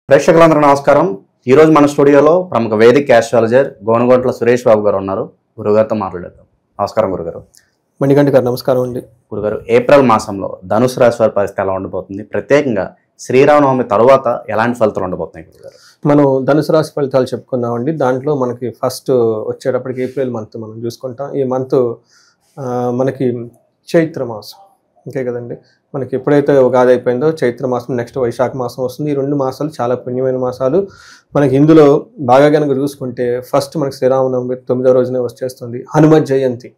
ప్రేక్షకులందరూ నమస్కారం. ఈరోజు మన స్టూడియోలో ప్రముఖ వేదిక ఆస్ట్రాలజర్ గోనగొంట్ల సురేష్ బాబు గారు ఉన్నారు. గురుగారితో మాట్లాడేద్దాం. నమస్కారం గురుగారు. మణికంఠ గారు నమస్కారం అండి. గురుగారు, ఏప్రిల్ మాసంలో ధనుసు రాశి వారి పరిస్థితి ఎలా ఉండబోతుంది? ప్రత్యేకంగా శ్రీరామనవమి తరువాత ఎలాంటి ఫలితాలు ఉండబోతున్నాయి గురుగారు? మనం ధనుసు రాశి ఫలితాలు చెప్పుకుందామండి. దాంట్లో మనకి ఫస్ట్ వచ్చేటప్పటికి ఏప్రిల్ మంత్ మనం చూసుకుంటాం. ఈ మంత్ మనకి చైత్ర మాసం, అంతే కదండి. మనకి ఎప్పుడైతే ఉగాది అయిపోయిందో చైత్ర మాసం, నెక్స్ట్ వైశాఖ మాసం వస్తుంది. ఈ రెండు మాసాలు చాలా పుణ్యమైన మాసాలు. మనకి ఇందులో బాగా కనుక చూసుకుంటే ఫస్ట్ మనకి శ్రీరామనవమి 9వ రోజునే వచ్చేస్తుంది. హనుమత్ జయంతి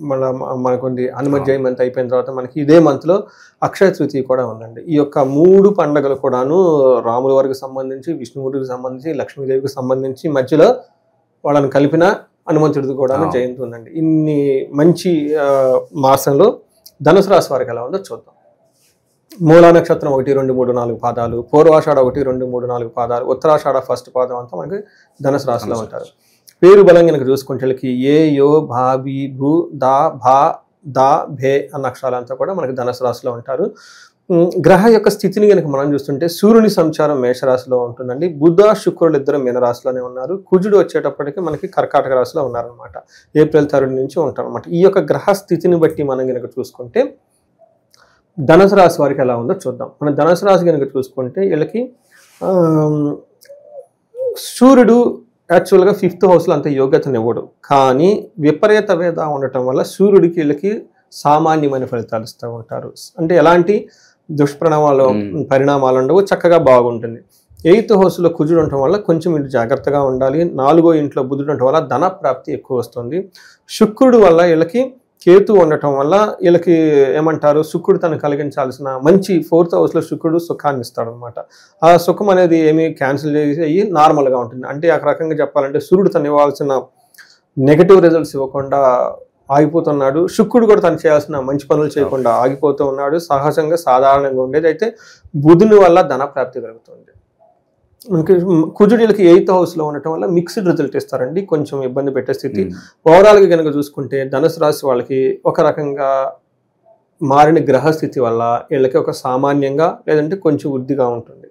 మళ్ళీ మనకుంది. హనుమత్ జయంతి అయిపోయిన తర్వాత మనకి ఇదే మంత్లో అక్షయ తృతీయ కూడా ఉందండి. ఈ యొక్క మూడు పండుగలు కూడాను రాముల వారికి సంబంధించి, విష్ణుమూర్తికి సంబంధించి, లక్ష్మీదేవికి సంబంధించి, మధ్యలో వాళ్ళని కలిపిన హనుమంతుడిది కూడా జయంతి ఉందండి. ఇన్ని మంచి మాసంలో ధనుసు రాశి వారికి ఎలా ఉందో చూద్దాం. మూలా నక్షత్రం 1, 2, 3, 4 పాదాలు, పూర్వాషాఢ 1, 2, 3, 4 పాదాలు, ఉత్తరాషాఢ ఫస్ట్ పాదం అంతా మనకి ధనుసు రాశిలో ఉంటారు. పేరు బలం కనుక చూసుకుంటే ఏ, యో, భా, బి, భూ, దా, భా, దా, భే అన్న అక్షరాలంతా కూడా మనకి ధనుసు రాశిలో ఉంటారు. గ్రహ యొక్క స్థితిని కనుక మనం చూస్తుంటే సూర్యుని సంచారం మేషరాశిలో ఉంటుందండి. బుధ, శుక్రులు ఇద్దరు మీనరాశిలోనే ఉన్నారు. కుజుడు వచ్చేటప్పటికి మనకి కర్కాటక రాశిలో ఉన్నారనమాట. ఏప్రిల్ 3 నుంచి ఉంటారు అనమాట. ఈ యొక్క గ్రహ స్థితిని బట్టి మనం కనుక చూసుకుంటే ధనుసు రాశి వారికి ఎలా ఉందో చూద్దాం. మన ధనుసు రాశి కనుక చూసుకుంటే వీళ్ళకి సూర్యుడు యాక్చువల్గా 5th హౌస్లో అంత యోగ్యతనివ్వడు, కానీ విపరీత వేద ఉండటం వల్ల సూర్యుడికి వీళ్ళకి సామాన్యమైన ఫలితాలు ఇస్తూ ఉంటారు. అంటే ఎలాంటి పరిణామాలు ఉండవు, చక్కగా బాగుంటుంది. 8th హౌస్లో కుజుడు ఉండటం వల్ల కొంచెం మీరు జాగ్రత్తగా ఉండాలి. 4వ ఇంట్లో బుధుడు ఉండటం వల్ల ధన ప్రాప్తి ఎక్కువ వస్తుంది. శుక్రుడు వల్ల వీళ్ళకి కేతు ఉండటం వల్ల వీళ్ళకి ఏమంటారు, శుక్రుడు తను కలిగించాల్సిన మంచి 4th హౌస్లో శుక్రుడు సుఖాన్ని ఇస్తాడు అనమాట. ఆ సుఖం అనేది ఏమి క్యాన్సిల్ చేసి నార్మల్గా ఉంటుంది. అంటే ఆ రకంగా చెప్పాలంటే సూర్యుడు తను ఇవ్వాల్సిన నెగటివ్ రిజల్ట్స్ ఇవ్వకుండా ఆగిపోతున్నాడు. శుక్రుడు కూడా తను చేయాల్సిన మంచి పనులు చేయకుండా ఆగిపోతూ ఉన్నాడు. సహజంగా సాధారణంగా ఉండేది. అయితే బుధుని వల్ల ధన ప్రాప్తి కలుగుతుంది. కుజుడిలకి 8th హౌస్లో ఉండటం వల్ల మిక్స్డ్ రిజల్ట్ ఇస్తారండి, కొంచెం ఇబ్బంది పెట్టే స్థితి. ఓవరాల్గా కనుక చూసుకుంటే ధనుసు రాశి వాళ్ళకి ఒక రకంగా మారిన గ్రహస్థితి వల్ల వీళ్ళకి ఒక సామాన్యంగా లేదంటే కొంచెం వృద్ధిగా ఉంటుంది,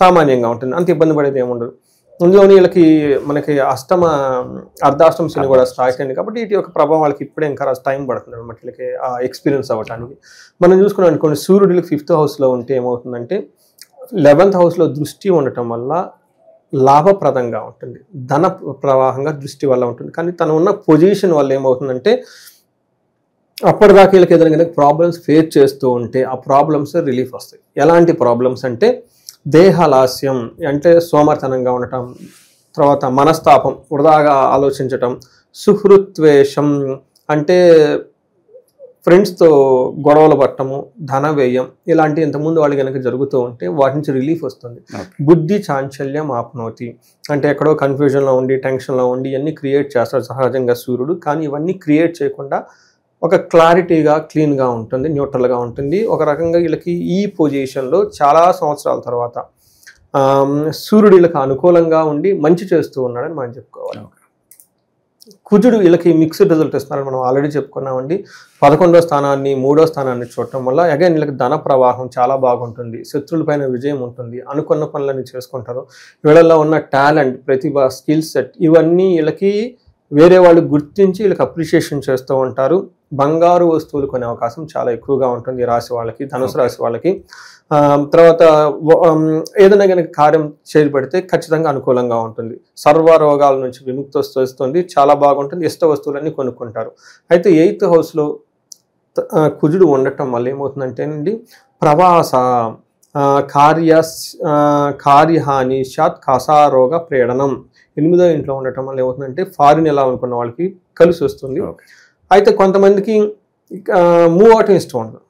సామాన్యంగా ఉంటుంది, అంత ఇబ్బంది పడేది ఏముండదు. అందులోని వీళ్ళకి మనకి అర్ధాష్టమ శని కూడా స్టార్ట్ అయింది కాబట్టి వీటి యొక్క ప్రభావం వాళ్ళకి ఇప్పుడే ఇంకా టైం పడుతుంది అనమాట వీళ్ళకి ఆ ఎక్స్పీరియన్స్ అవ్వటానికి. మనం చూసుకున్నాం అనుకోండి, సూర్యుడికి 5th హౌస్లో ఉంటే ఏమవుతుందంటే 11th హౌస్లో దృష్టి ఉండటం వల్ల లాభప్రదంగా ఉంటుంది, ధన ప్రవాహంగా దృష్టి వల్ల ఉంటుంది. కానీ తను ఉన్న పొజిషన్ వల్ల ఏమవుతుందంటే అప్పటిదాకా వీళ్ళకి ఏదైనా ప్రాబ్లమ్స్ ఫేస్ చేస్తూ ఉంటే ఆ ప్రాబ్లమ్స్ రిలీఫ్ వస్తాయి. ఎలాంటి ప్రాబ్లమ్స్ అంటే దేహలాస్యం, అంటే సోమర్తనంగా ఉండటం, తర్వాత మనస్తాపం, వృధాగా ఆలోచించటం, సుహృత్వేషం అంటే ఫ్రెండ్స్తో గొడవలు పట్టము, ధన వ్యయం, ఇలాంటి ఇంతకుముందు వాళ్ళు కనుక జరుగుతూ ఉంటే వాటి నుంచి రిలీఫ్ వస్తుంది. బుద్ధి చాంచల్యం ఆప్నోతి, అంటే ఎక్కడో కన్ఫ్యూజన్లో ఉండి టెన్షన్లో ఉండి ఇవన్నీ క్రియేట్ చేస్తాడు సహజంగా సూర్యుడు. కానీ ఇవన్నీ క్రియేట్ చేయకుండా ఒక క్లారిటీగా, క్లీన్గా ఉంటుంది, న్యూట్రల్గా ఉంటుంది. ఒక రకంగా వీళ్ళకి ఈ పొజిషన్లో చాలా సంవత్సరాల తర్వాత సూర్యుడు వీళ్ళకి అనుకూలంగా ఉండి మంచి చేస్తూ ఉన్నాడని మనం చెప్పుకోవాలి. కుజుడు వీళ్ళకి మిక్స్డ్ రిజల్ట్ ఇస్తున్నారని మనం ఆల్రెడీ చెప్పుకున్నామండి. 11వ స్థానాన్ని 3వ స్థానాన్ని చూడటం వల్ల అగైన్ వీళ్ళకి ధన ప్రవాహం చాలా బాగుంటుంది, శత్రువులపైన విజయం ఉంటుంది, అనుకున్న పనులన్నీ చేసుకుంటారు. వీళ్ళల్లో ఉన్న టాలెంట్, ప్రతిభ, స్కిల్ సెట్ ఇవన్నీ వీళ్ళకి వేరే వాళ్ళు గుర్తించి వీళ్ళకి అప్రిషియేషన్ చేస్తూ ఉంటారు. బంగారు వస్తువులు కొనే అవకాశం చాలా ఎక్కువగా ఉంటుంది రాశి వాళ్ళకి, ధనుసు రాశి వాళ్ళకి. తర్వాత ఏదైనా కనుక కార్యం చేపడితే ఖచ్చితంగా అనుకూలంగా ఉంటుంది. సర్వ రోగాల నుంచి విముక్తి వస్తుంది, చాలా బాగుంటుంది. ఇష్ట వస్తువులన్నీ కొనుక్కుంటారు. అయితే 8th హౌస్లో కుజుడు ఉండటం వల్ల ఏమవుతుందంటేనండి ప్రవాస కార్యహాని షాత్ కసారోగ ప్రేడనం, 8వ ఇంట్లో ఉండటం వల్ల ఏమవుతుందంటే ఫారిన్ ఎలా అనుకున్న వాళ్ళకి కలిసి వస్తుంది. అయితే కొంతమందికి మూవ్ అవటం ఇష్టం ఉండదు.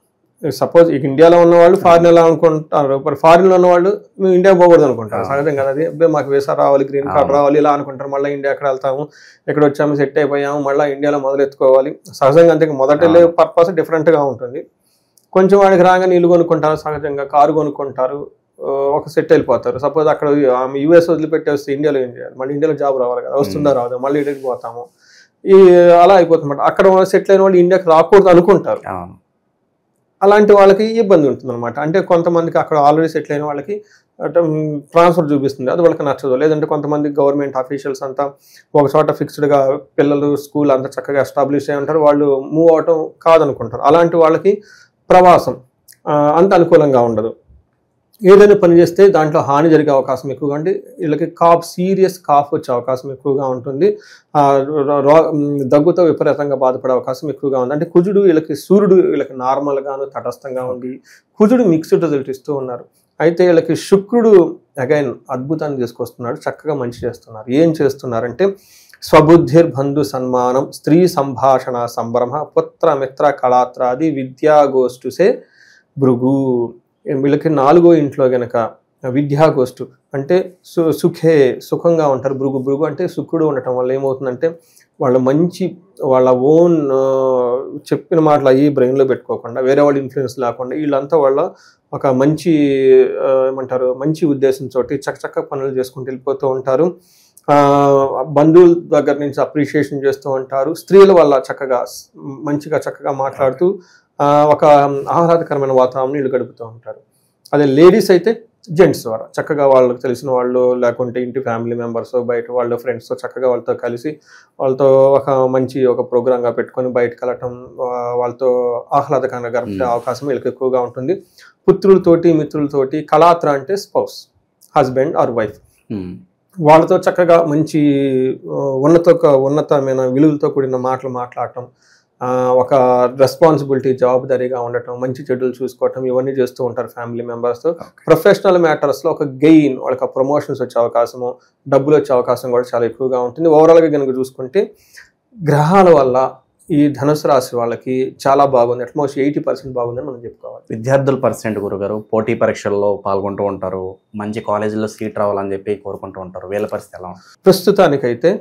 సపోజ్ ఇక ఇండియాలో ఉన్నవాళ్ళు ఫారిన్ ఎలా అనుకుంటారు, ఫారిన్లో ఉన్నవాళ్ళు మేము ఇండియా పోకూడదు అనుకుంటారు. సహజం కదా, అది అబ్బాయి మాకు వీసా రావాలి, గ్రీన్ కార్డ్ రావాలి ఇలా అనుకుంటారు. మళ్ళీ ఇండియా ఎక్కడ వెళ్తాము, ఎక్కడ వచ్చాము, సెట్ అయిపోయాము, మళ్ళీ ఇండియాలో మొదలెత్తుకోవాలి. సహజంగా అంతే, మొదట వెళ్ళే పర్పస్ డిఫరెంట్గా ఉంటుంది. కొంచెం వాడికి రాగానే ఇల్లు కొనుక్కుంటారు, సహజంగా కారు కొనుక్కుంటారు, ఒక సెట్ వెళ్ళిపోతారు. సపోజ్ అక్కడ యూఎస్ వదిలిపెట్టి వస్తే ఇండియాలో ఏం చేయాలి, మళ్ళీ ఇండియాలో జాబ్ రావాలి కదా, వస్తుందా రాదు, మళ్ళీ ఇంటికి పోతాము, అలా అయిపోతుందన్నమాట. అక్కడ సెటిల్ అయిన వాళ్ళు ఇండియాకి రాకూడదు అనుకుంటారు. అలాంటి వాళ్ళకి ఇబ్బంది ఉంటుంది అనమాట. అంటే కొంతమందికి అక్కడ ఆల్రెడీ సెటిల్ అయిన వాళ్ళకి ట్రాన్స్ఫర్ చూపిస్తుంది, అది వాళ్ళకి నచ్చదు. లేదంటే కొంతమంది గవర్నమెంట్ అఫీషియల్స్ అంతా ఒక చోట ఫిక్స్డ్గా పిల్లలు స్కూల్ అంతా చక్కగా ఎస్టాబ్లిష్ అయి ఉంటారు, వాళ్ళు మూవ్ అవటం కాదనుకుంటారు. అలాంటి వాళ్ళకి ప్రవాసం అంత అనుకూలంగా ఉండదు. ఏదైనా పని చేస్తే దాంట్లో హాని జరిగే అవకాశం ఎక్కువగా ఉండి వీళ్ళకి సీరియస్ కాఫ్ వచ్చే అవకాశం ఎక్కువగా ఉంటుంది. దగ్గుతో విపరీతంగా బాధపడే అవకాశం ఎక్కువగా ఉంది. అంటే కుజుడు సూర్యుడు వీళ్ళకి నార్మల్గాను తటస్థంగా ఉంది, కుజుడు మిక్స్డ్ రిజల్ట్ ఇస్తూ ఉన్నారు. అయితే వీళ్ళకి శుక్రుడు అగైన్ అద్భుతాన్ని తీసుకొస్తున్నాడు, చక్కగా మంచి చేస్తున్నారు. ఏం చేస్తున్నారంటే స్వబుద్ధిర్బంధు సన్మానం, స్త్రీ సంభాషణ సంభ్రమ, పుత్ర మిత్ర కళాత్రాది విద్యాగోష్ఠుసే భృగు. వీళ్ళకి 4వ ఇంట్లో గనక విద్యాగోష్ఠు అంటే సుఖంగా ఉంటారు. భృగు అంటే శుక్రుడు ఉండటం వల్ల ఏమవుతుందంటే వాళ్ళ ఓన్ చెప్పిన మాటలు అయ్యి బ్రెయిన్లో పెట్టుకోకుండా, వేరే వాళ్ళ ఇన్ఫ్లుయెన్స్ లేకుండా వీళ్ళంతా వాళ్ళ ఒక మంచి మంచి ఉద్దేశంతో చక్కచక్క పనులు చేసుకుంటూ వెళ్ళిపోతూ ఉంటారు. బంధువుల దగ్గర నుంచి అప్రిషియేషన్ చేస్తూ ఉంటారు. స్త్రీల వల్ల చక్కగా మాట్లాడుతూ ఒక ఆహ్లాదకరమైన వాతావరణం వీళ్ళు గడుపుతూ ఉంటారు. అదే లేడీస్ అయితే జెంట్స్ ద్వారా చక్కగా వాళ్ళకి తెలిసిన వాళ్ళు, లేకుంటే ఇంటి ఫ్యామిలీ మెంబర్స్, బయట వాళ్ళ ఫ్రెండ్స్తో చక్కగా వాళ్ళతో కలిసి వాళ్ళతో ఒక ప్రోగ్రామ్గా పెట్టుకొని బయటకు వెళ్ళటం, వాళ్ళతో ఆహ్లాదకరంగా గడిపే అవకాశం వీళ్ళకి ఎక్కువగా ఉంటుంది. పుత్రులతోటి మిత్రులతోటి, కళాత్ర అంటే స్పౌస్, హస్బెండ్ ఆర్ వైఫ్, వాళ్ళతో చక్కగా మంచి ఉన్నతమైన విలువలతో కూడిన మాటలు మాట్లాడటం, ఒక రెస్పాన్సిబిలిటీ జవాబుదారీగా ఉండటం, మంచి చెడులు చూసుకోవటం, ఇవన్నీ చేస్తూ ఉంటారు ఫ్యామిలీ మెంబర్స్తో. ప్రొఫెషనల్ మ్యాటర్స్లో ఒక గెయిన్, వాళ్ళకి ప్రమోషన్స్ వచ్చే అవకాశము, డబ్బులు వచ్చే అవకాశం కూడా చాలా ఎక్కువగా ఉంటుంది. ఓవరాల్గా కనుక చూసుకుంటే గ్రహాల వల్ల ఈ ధనుసు రాశి వాళ్ళకి చాలా బాగుంది, అట్మోస్ట్ 80% బాగుందని మనం చెప్పుకోవాలి. విద్యార్థుల పర్సెంట్ గురుగారు పోటీ పరీక్షల్లో పాల్గొంటూ ఉంటారు, మంచి కాలేజీలో సీట్ రావాలని చెప్పి కోరుకుంటూ ఉంటారు, వీళ్ళ పరిస్థితి ఎలా ఉంటుంది? ప్రస్తుతానికైతే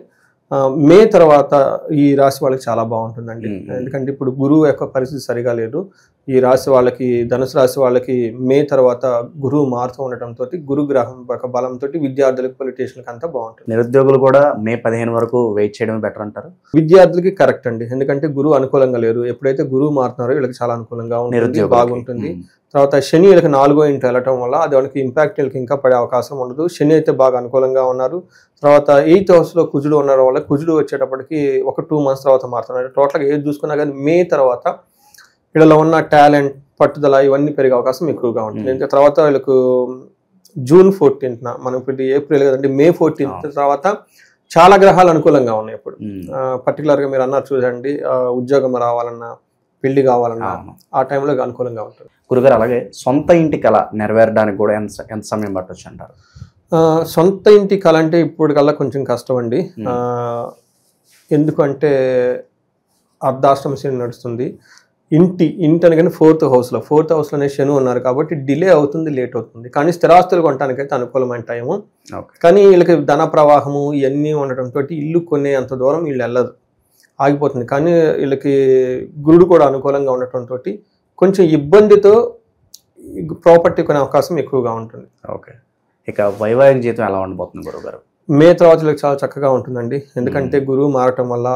మే తర్వాత ఈ రాశి వాళ్ళకి చాలా బాగుంటుందండి. ఎందుకంటే ఇప్పుడు గురువు యొక్క పరిస్థితి సరిగా లేదు. ఈ రాశి వాళ్ళకి, ధనుసు రాశి వాళ్ళకి మే తర్వాత గురువు మారుతూ ఉండటంతో, గురుగ్రహం యొక్క బలంతో విద్యార్థులకు, పొలిటీషియన్కి అంతా బాగుంటుంది. నిరుద్యోగులు కూడా మే 15 వరకు వెయిట్ చేయడం బెటర్ అంటారు? విద్యార్థులకి కరెక్ట్ అండి, ఎందుకంటే గురువు అనుకూలంగా లేరు. ఎప్పుడైతే గురువు మారుతున్నారో వీళ్ళకి చాలా అనుకూలంగా ఉంటుంది, బాగుంటుంది. తర్వాత శని వీళ్ళకి 4వ ఇంటి వెళ్ళటం వల్ల అది వాళ్ళకి ఇంపాక్ట్ వీళ్ళకి ఇంకా పడే అవకాశం ఉండదు. శని అయితే బాగా అనుకూలంగా ఉన్నారు. తర్వాత 8th హౌస్లో కుజుడు ఉండడం వల్ల కుజుడు వచ్చేటప్పటికి ఒక 2 months తర్వాత మారుతున్నారు. టోటల్గా ఏది చూసుకున్నా కానీ మే తర్వాత వీళ్ళలో ఉన్న టాలెంట్, పట్టుదల ఇవన్నీ పెరిగే అవకాశం ఎక్కువగా ఉంటుంది. ఇంకా తర్వాత వీళ్ళకు June 14th, మనం ఇప్పుడు ఏప్రిల్ కదండి, మే 14th తర్వాత చాలా గ్రహాలు అనుకూలంగా ఉన్నాయి. ఇప్పుడు పర్టికులర్గా మీరు అన్నారు చూడండి, ఉద్యోగం రావాలన్నా, పెళ్లి కావాలన్నా ఆ టైంలో అనుకూలంగా ఉంటుంది. గురుగారు, అలాగే సొంత ఇంటి కళ నెరవేరడానికి కూడా ఎంత సమయం పట్టొచ్చు అంటారు? సొంత ఇంటి కళ అంటే ఇప్పుడు కల్లా కొంచెం కష్టం అండి. ఎందుకంటే అర్ధాష్టమ శని నడుస్తుంది. ఇంటి అనగానే 4th హౌస్లోనే శని ఉన్నారు కాబట్టి డిలే అవుతుంది, లేట్ అవుతుంది. కానీ స్థిరాస్తులు కొనడానికి అయితే అనుకూలమైన టైము. కానీ వీళ్ళకి ధన ప్రవాహము ఇవన్నీ ఉండటంతో ఇల్లు కొనే అంత దూరం వీళ్ళు వెళ్ళదు, ఆగిపోతుంది. కానీ వీళ్ళకి గురుడు కూడా అనుకూలంగా ఉండటంతో కొంచెం ఇబ్బందితో ప్రాపర్టీ కొనే అవకాశం ఎక్కువగా ఉంటుంది. ఓకే, ఇక వైవాహిక జీవితం ఎలా ఉండబోతుంది గురుగారు? మే తర్వాత వీళ్ళకి చాలా చక్కగా ఉంటుందండి. ఎందుకంటే గురువు మారటం వల్ల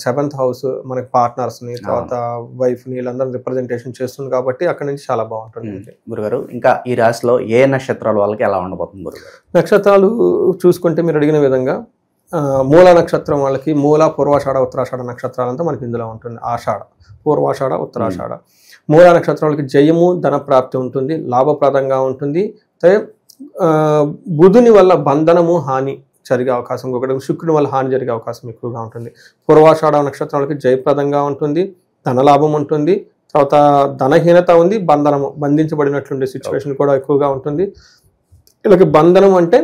7th హౌస్ మనకి పార్ట్నర్స్ని, తర్వాత వైఫ్ని వీళ్ళందరూ రిప్రజెంటేషన్ చేస్తుంది కాబట్టి అక్కడ నుంచి చాలా బాగుంటుంది. గురుగారు, ఇంకా ఈ రాశిలో ఏ నక్షత్రాల వాళ్ళకి ఎలా ఉండబోతుంది గురుగారు? నక్షత్రాలు చూసుకుంటే మీరు అడిగిన విధంగా మూల నక్షత్రం వాళ్ళకి మూల, పూర్వాషాఢ, ఉత్తరాషాఢ నక్షత్రాలంతా మనకి ఇందులో ఉంటుంది. ఆషాఢ, పూర్వాషాఢ, ఉత్తరాషాఢ. మూల నక్షత్రం వాళ్ళకి జయము, ధన ప్రాప్తి ఉంటుంది, లాభప్రదంగా ఉంటుంది. బుధుని వల్ల బంధనము, హాని జరిగే అవకాశం, ఒకటి శుక్రుని వల్ల హాని జరిగే అవకాశం ఎక్కువగా ఉంటుంది. పూర్వాషాఢ నక్షత్రం వాళ్ళకి జయప్రదంగా ఉంటుంది, ధనలాభం ఉంటుంది. తర్వాత ధనహీనత ఉంది, బంధించబడినట్లుండే సిచ్యువేషన్ కూడా ఎక్కువగా ఉంటుంది. వీళ్ళకి బంధనం అంటే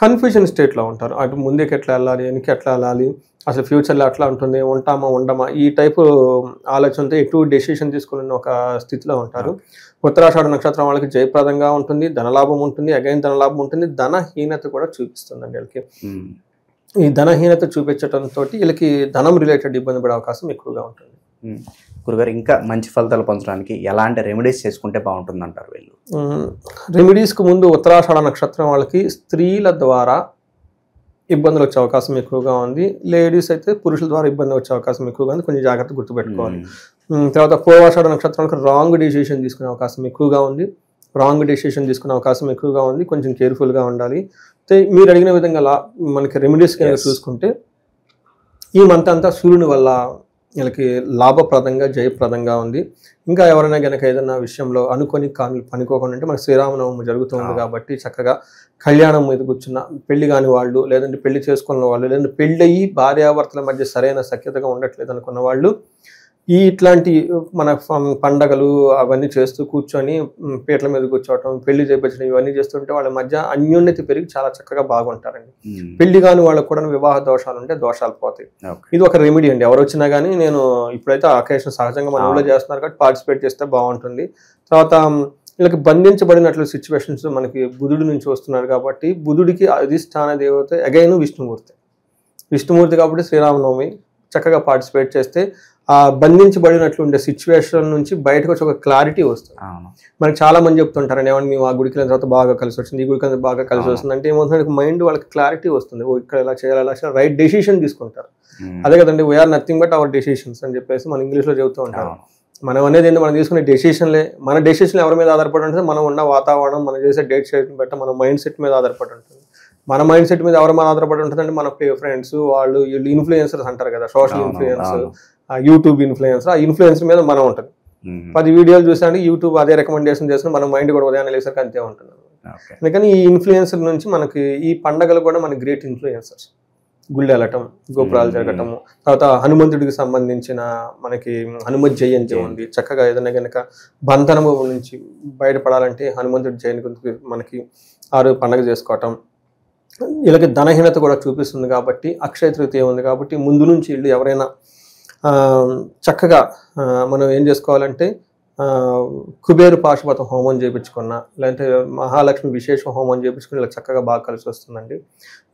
కన్ఫ్యూజన్ స్టేట్లో ఉంటారు. అటు ముందుకు ఎట్లా వెళ్ళాలి, వెనక్కి ఎట్లా వెళ్ళాలి, అసలు ఫ్యూచర్లో ఎట్లా ఉంటుంది, ఉంటామా ఉండమా, ఈ టైపు ఆలోచనతో ఎటు డెసిషన్ తీసుకునే ఒక స్థితిలో ఉంటారు. ఉత్తరాషాఢ నక్షత్రం వాళ్ళకి జయప్రదంగా ఉంటుంది, ధనలాభం ఉంటుంది, అగైన్ ధనలాభం ఉంటుంది, ధనహీనత కూడా చూపిస్తుందండి వీళ్ళకి. ఈ ధనహీనత చూపించడంతో వీళ్ళకి ధనం రిలేటెడ్ ఇబ్బంది పడే అవకాశం ఎక్కువగా ఉంటుంది. గురుగారు, ఇంకా మంచి ఫలితాలు పొందడానికి ఎలాంటి రెమెడీస్ చేసుకుంటే బాగుంటుంది అంటారు వీళ్ళు? రెమెడీస్కి ముందు ఉత్తరాషాఢ నక్షత్రం వాళ్ళకి స్త్రీల ద్వారా ఇబ్బందులు వచ్చే అవకాశం ఎక్కువగా ఉంది. లేడీస్ అయితే పురుషుల ద్వారా ఇబ్బంది వచ్చే అవకాశం ఎక్కువగా ఉంది, కొంచెం జాగ్రత్త గుర్తుపెట్టుకోవాలి. తర్వాత పూర్వాషాఢ నక్షత్రానికి రాంగ్ డిసిషన్ తీసుకునే అవకాశం ఎక్కువగా ఉంది. రాంగ్ డెసిషన్ తీసుకునే అవకాశం ఎక్కువగా ఉంది. కొంచెం కేర్ఫుల్గా ఉండాలి. అయితే మీరు అడిగిన విధంగా మనకి రెమెడీస్ కనుక చూసుకుంటే ఈ మంత్ అంతా సూర్యుని వల్ల వీళ్ళకి లాభప్రదంగా జయప్రదంగా ఉంది. ఇంకా ఎవరైనా కనుక ఏదైనా విషయంలో అనుకొని పనుకోకుండా అంటే మనకి శ్రీరామనవమి జరుగుతుంది కాబట్టి చక్కగా కళ్యాణం మీద కూర్చున్న పెళ్లి కాని వాళ్ళు, లేదంటే పెళ్లి చేసుకున్న వాళ్ళు, లేదంటే పెళ్ళి అయ్యి భార్యాభర్తల మధ్య సరైన సఖ్యతగా ఉండట్లేదు అనుకున్న వాళ్ళు ఇట్లాంటి మన పండగలు అవన్నీ చేస్తూ కూర్చొని పీటల మీద కూర్చోవటం, పెళ్లి చేయించడం ఇవన్నీ చేస్తుంటే వాళ్ళ మధ్య అన్యోన్యత పెరిగి చాలా చక్కగా బాగుంటారండి. పెళ్లి కాని వాళ్ళకు కూడా వివాహ దోషాలు ఉంటే దోషాలు పోతాయి. ఇది ఒక రెమెడీ అండి. ఎవరు వచ్చినా కానీ నేను ఇప్పుడైతే అకేషన్ సహజంగా మన ఊళ్ళో చేస్తున్నారు కాబట్టి పార్టిసిపేట్ చేస్తే బాగుంటుంది. తర్వాత వీళ్ళకి బంధించబడినట్లు సిచ్యువేషన్స్ మనకి బుధుడి నుంచి వస్తున్నారు కాబట్టి బుధుడికి అధిష్టాన దేవత అగైన్ విష్ణుమూర్తి కాబట్టి శ్రీరామనవమి చక్కగా పార్టిసిపేట్ చేస్తే ఆ బంధించబడినట్లు ఉండే సిచ్యువేషన్ నుంచి బయటకు వచ్చి ఒక క్లారిటీ వస్తుంది. మనకి చాలా మంది చెప్తుంటారు ఏమన్నా మేము ఆ గుడికి వెళ్ళిన తర్వాత బాగా కలిసి వచ్చింది, ఈ గుడికి బాగా కలిసి వస్తుంది అంటే ఏమవుతుంది మైండ్ వాళ్ళకి క్లారిటీ వస్తుంది. ఓ ఇక్కడ ఎలా చేయాలి, అలా చేయాలి, రైట్ డెసిషన్ తీసుకుంటారు. అదే కదండి we are nothing but our decisions అని చెప్పేసి మనం ఇంగ్లీష్లో చెబుతూ ఉంటారు. మనం అనేది ఏంటి, మనం తీసుకునే డెసిషన్లే. మన డెసిషన్ ఎవరి మీద ఆధారపడి ఉంటుంది, మనం ఉన్న వాతావరణం, మనం చేసే డేట్ షెడ్యూల్ బట్టి మన మైండ్ సెట్ మీద ఆధారపడి ఉంటుంది. మన మైండ్ సెట్ మీద ఎవరి మీద ఆధారపడి ఉంటుందంటే మన ఫ్రెండ్స్ వాళ్ళు వీళ్ళు ఇన్ఫ్లుయెన్సర్స్ అంటారు కదా, సోషల్ ఇన్ఫ్లుయెన్స్, యూట్యూబ్ ఇన్ఫ్లుయెన్సర్. ఆ ఇన్ఫ్లుయెన్సర్ మీద మనం ఉంటుంది. 10 వీడియోలు చూసాంటే యూట్యూబ్ అదే రికమెండేషన్ చేసిన మన మైండ్ కూడా ఉదయాన్నే లేసరికి అంతే ఉంటుంది. అందుకని ఈ ఇన్ఫ్లుయెన్సర్ నుంచి మనకి ఈ పండగలు కూడా మన గ్రేట్ ఇన్ఫ్లుయెన్సర్స్. గుళ్ళు వెళ్ళటం, గోపురాలు జరగటము, తర్వాత హనుమంతుడికి సంబంధించిన మనకి హనుమత్ జయంతి ఉంది. చక్కగా ఏదైనా కనుక బంధనము నుంచి బయటపడాలంటే హనుమంతుడి జయంతి మనకి పండగ చేసుకోవటం. వీళ్ళకి ధనహీనత కూడా చూపిస్తుంది కాబట్టి అక్షయ తృతీయ ఉంది కాబట్టి ముందు నుంచి వీళ్ళు ఎవరైనా చక్కగా మనం ఏం చేసుకోవాలంటే కుబేరు పాశుపత హోమం చేయించుకున్నా, లేదంటే మహాలక్ష్మి విశేష హోమం చేయించుకుని ఇలా చక్కగా బాగా కలిసి వస్తుందండి.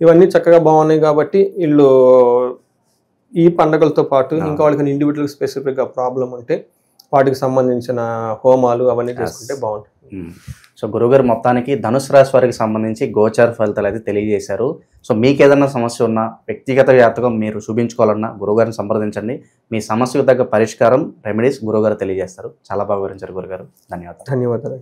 ఇవన్నీ చక్కగా బాగున్నాయి కాబట్టి వీళ్ళు ఈ పండుగలతో పాటు ఇంకా వాళ్ళకి ఇండివిజువల్ స్పెసిఫిక్గా ప్రాబ్లం ఉంటే వాటికి సంబంధించిన హోమాలు అవన్నీ చేసుకుంటే బాగుంటుంది. సో గురుగారు మొత్తానికి ధనుసు రాశి వారికి సంబంధించి గోచార ఫలితాలు అయితే తెలియజేశారు. సో మీకు ఏదైనా సమస్య ఉన్నా, వ్యక్తిగత జాతకం మీరు చూపించుకోవాలన్నా గురుగారిని సంప్రదించండి. మీ సమస్యకు తగ్గ పరిష్కారం, రెమెడీస్ గురుగారు తెలియజేస్తారు. చాలా బాగా వివరించారు గురుగారు. ధన్యవాదాలు.